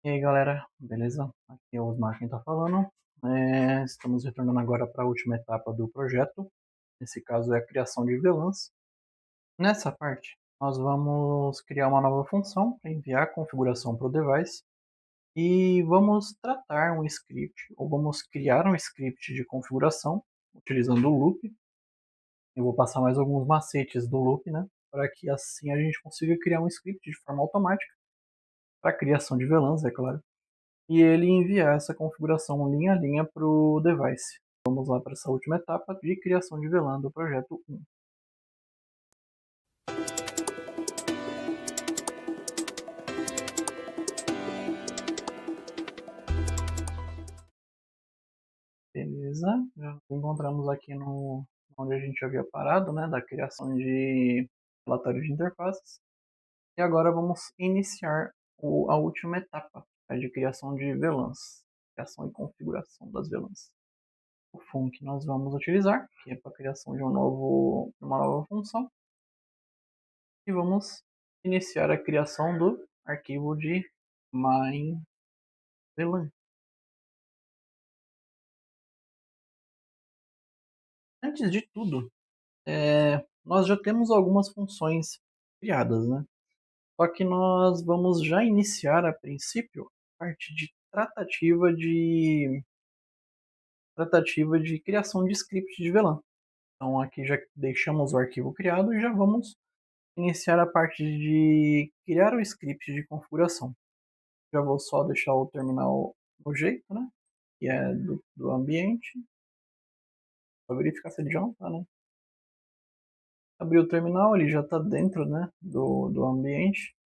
E aí galera, beleza? Aqui é o Osmar quem tá falando. Estamos retornando agora para a última etapa do projeto. Nesse caso é a criação de VLANs. Nessa parte, nós vamos criar uma nova função para enviar a configuração para o device e vamos tratar um script, ou vamos criar um script de configuração utilizando o loop. Eu vou passar mais alguns macetes do loop, né? Para que assim a gente consiga criar um script de forma automática para a criação de VLANs, é claro, e ele enviar essa configuração linha a linha para o device. Vamos lá para essa última etapa de criação de VLAN do projeto 1. Beleza, já encontramos aqui no onde a gente havia parado, né, da criação de relatório de interfaces. E agora vamos iniciar a última etapa, a de criação de VLANs, criação e configuração das VLANs. O func que nós vamos utilizar, que é para a criação de uma nova função, e vamos iniciar a criação do arquivo de main.vlan. Antes de tudo, nós já temos algumas funções criadas, né? Só que nós vamos já iniciar a princípio a parte de tratativa de criação de script de VLAN. Então aqui já deixamos o arquivo criado e já vamos iniciar a parte de criar o script de configuração. Já vou só deixar o terminal no jeito, né? Que é do ambiente. Para verificar se ele já não está, né? Abrir o terminal, ele já está dentro, né, do ambiente.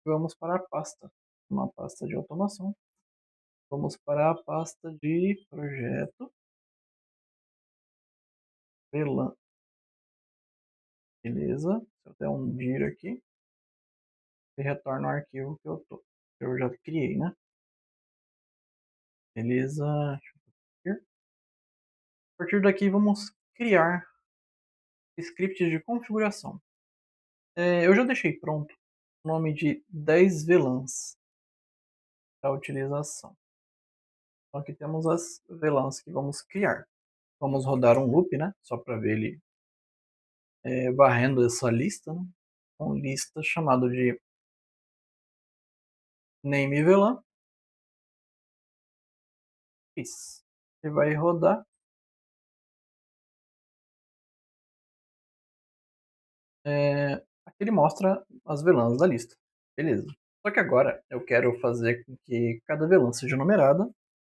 Vamos para a pasta, uma pasta de automação. Vamos para a pasta de projeto VLAN. Beleza. Se eu der um dir aqui, ele retorna o arquivo que eu já criei, né? Beleza. A partir daqui vamos criar scripts de configuração. Eu já deixei pronto o nome de 10 VLANs para utilização. Então aqui temos as VLANs que vamos criar. Vamos rodar um loop, né? Só para ver ele varrendo essa lista, né? Uma lista chamada de name VLAN. Isso. Ele vai rodar. Aqui ele mostra as VLANs da lista. Beleza. Só que agora eu quero fazer com que cada VLAN seja numerada.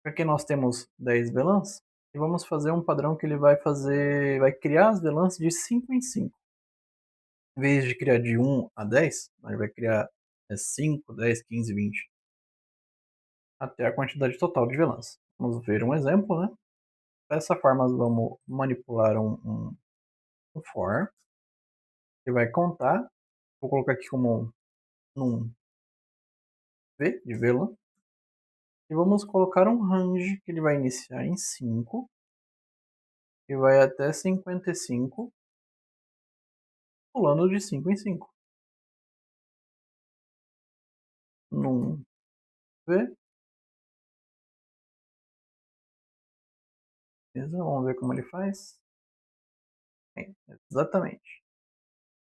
Aqui nós temos 10 VLANs. E vamos fazer um padrão que ele vai criar as VLANs de 5 em 5. Em vez de criar de 1 a 10, ele vai criar 5, 10, 15, 20. Até a quantidade total de VLANs. Vamos ver um exemplo, né? Dessa forma, vamos manipular um for, que vai contar. Vou colocar aqui como num v de VLAN. E vamos colocar um range, que ele vai iniciar em 5, e vai até 55, pulando de 5 em 5. Num v, beleza? Vamos ver como ele faz. Exatamente.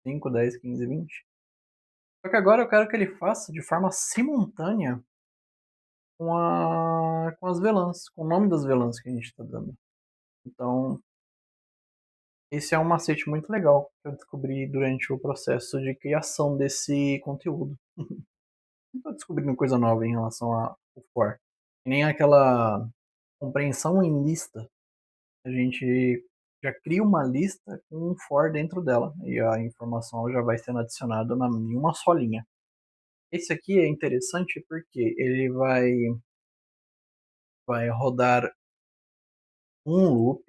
5, 10, 15, 20. Só que agora eu quero que ele faça de forma simultânea com as VLANs, com o nome das VLANs que a gente está dando. Então, esse é um macete muito legal que eu descobri durante o processo de criação desse conteúdo. Não estou descobrindo coisa nova em relação ao for. Nem aquela compreensão em lista. A gente já cria uma lista com um for dentro dela. E a informação já vai sendo adicionada em uma só linha. Esse aqui é interessante porque ele vai rodar um loop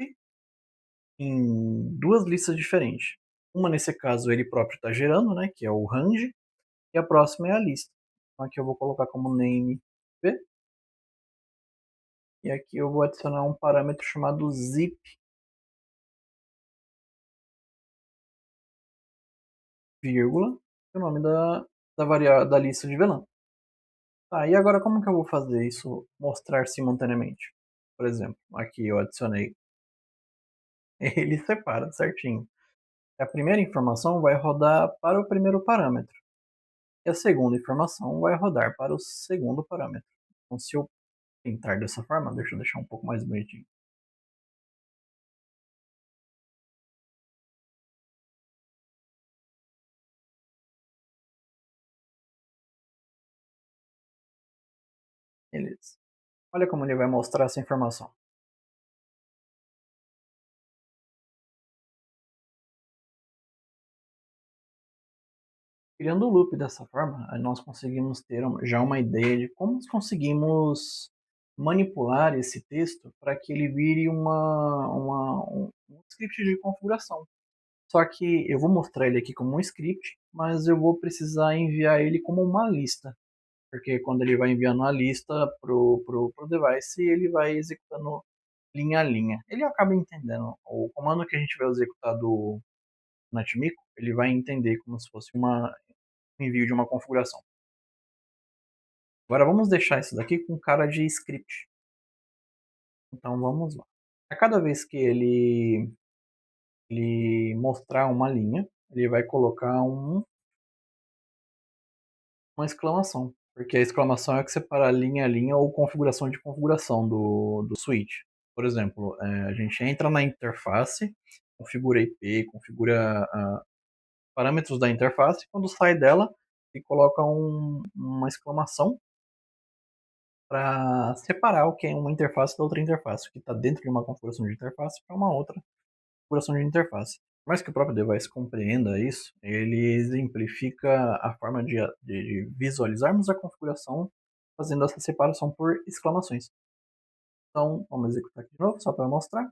em duas listas diferentes. Uma, nesse caso, ele próprio está gerando, né, que é o range, e a próxima é a lista. Então aqui eu vou colocar como name p, e aqui eu vou adicionar um parâmetro chamado zip, vírgula, que é o nome da lista de VLAN. Tá, e agora como que eu vou fazer isso mostrar simultaneamente? Por exemplo, aqui eu adicionei, ele separa certinho. A primeira informação vai rodar para o primeiro parâmetro e a segunda informação vai rodar para o segundo parâmetro. Então, se eu pintar dessa forma, deixa eu deixar um pouco mais bonitinho. Beleza. Olha como ele vai mostrar essa informação. Criando o loop dessa forma, aí nós conseguimos ter já uma ideia de como nós conseguimos manipular esse texto para que ele vire um script de configuração. Só que eu vou mostrar ele aqui como um script, mas eu vou precisar enviar ele como uma lista. Porque quando ele vai enviando a lista pro device, ele vai executando linha a linha. Ele acaba entendendo. O comando que a gente vai executar do Natmico, ele vai entender como se fosse um envio de uma configuração. Agora vamos deixar isso daqui com cara de script. Então vamos lá. A cada vez que ele mostrar uma linha, ele vai colocar uma exclamação. Porque a exclamação é que separa linha a linha ou configuração de configuração do switch. Por exemplo, a gente entra na interface, configura IP, configura parâmetros da interface, quando sai dela, ele coloca uma exclamação para separar o que é uma interface da outra interface, o que está dentro de uma configuração de interface para uma outra configuração de interface. Por mais que o próprio device compreenda isso, ele exemplifica a forma de visualizarmos a configuração fazendo essa separação por exclamações. Então, vamos executar aqui de novo, só para mostrar.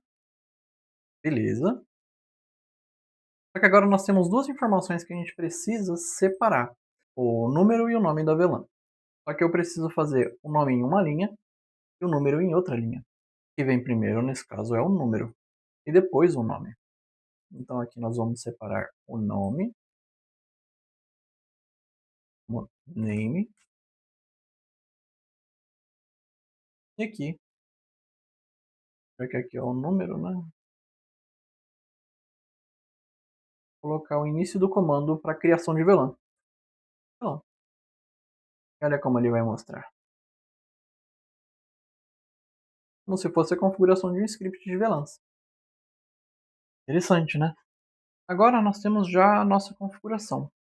Beleza. Só que agora nós temos duas informações que a gente precisa separar: o número e o nome da VLAN. Só que eu preciso fazer o nome em uma linha e o número em outra linha. O que vem primeiro, nesse caso, é o número e depois o nome. Então aqui nós vamos separar o nome, como name, e aqui, porque aqui é o número, né? Colocar o início do comando para criação de VLAN. Então, olha como ele vai mostrar. Como se fosse a configuração de um script de VLANs. Interessante, né? Agora nós temos já a nossa configuração.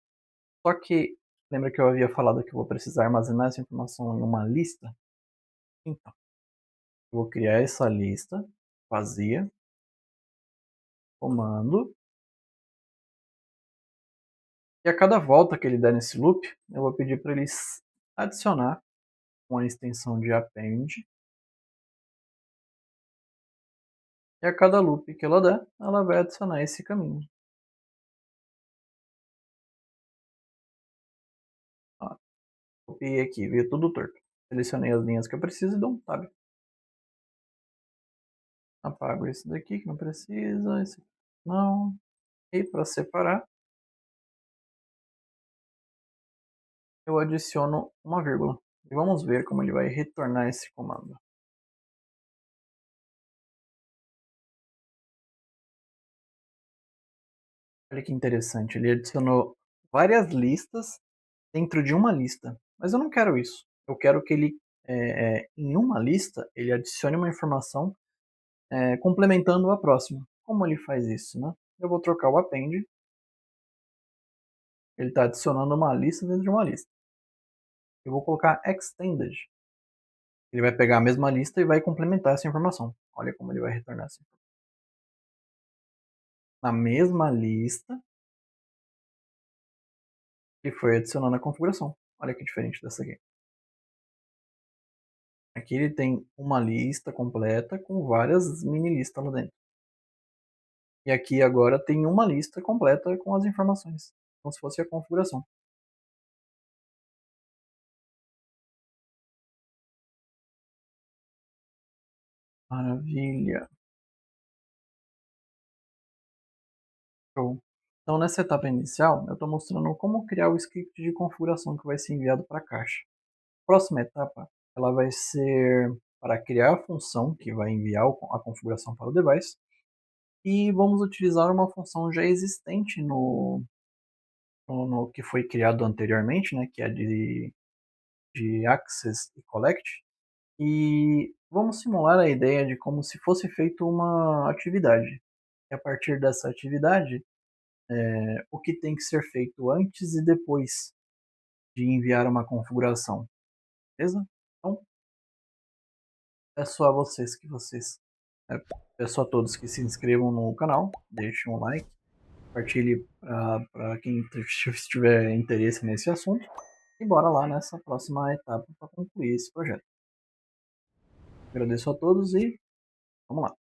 Só que, lembra que eu havia falado que eu vou precisar armazenar essa informação em uma lista? Então, eu vou criar essa lista vazia, comando, e a cada volta que ele der nesse loop, eu vou pedir para ele adicionar com a extensão de append, e a cada loop que ela der, ela vai adicionar esse caminho. Ó, copiei aqui, veio tudo torto. Selecionei as linhas que eu preciso e dou um tab. Apago esse daqui que não precisa, esse aqui não. E para separar, eu adiciono uma vírgula. E vamos ver como ele vai retornar esse comando. Olha que interessante, ele adicionou várias listas dentro de uma lista. Mas eu não quero isso. Eu quero que ele, em uma lista, ele adicione uma informação complementando a próxima. Como ele faz isso, né? Eu vou trocar o append. Ele está adicionando uma lista dentro de uma lista. Eu vou colocar extended. Ele vai pegar a mesma lista e vai complementar essa informação. Olha como ele vai retornar essa informação. Na mesma lista que foi adicionando a configuração. Olha que diferente dessa aqui. Aqui ele tem uma lista completa com várias mini listas lá dentro. E aqui agora tem uma lista completa com as informações, como se fosse a configuração. Maravilha. Show. Então, nessa etapa inicial, eu estou mostrando como criar o script de configuração que vai ser enviado para a caixa. próxima etapa ela vai ser para criar a função que vai enviar a configuração para o device e vamos utilizar uma função já existente no que foi criado anteriormente, né, que é de access e collect, e vamos simular a ideia de como se fosse feita uma atividade. E a partir dessa atividade, o que tem que ser feito antes e depois de enviar uma configuração, beleza? Então, peço a vocês que peço a todos que se inscrevam no canal, deixem um like, compartilhe para quem tiver interesse nesse assunto e bora lá nessa próxima etapa para concluir esse projeto. Agradeço a todos e vamos lá.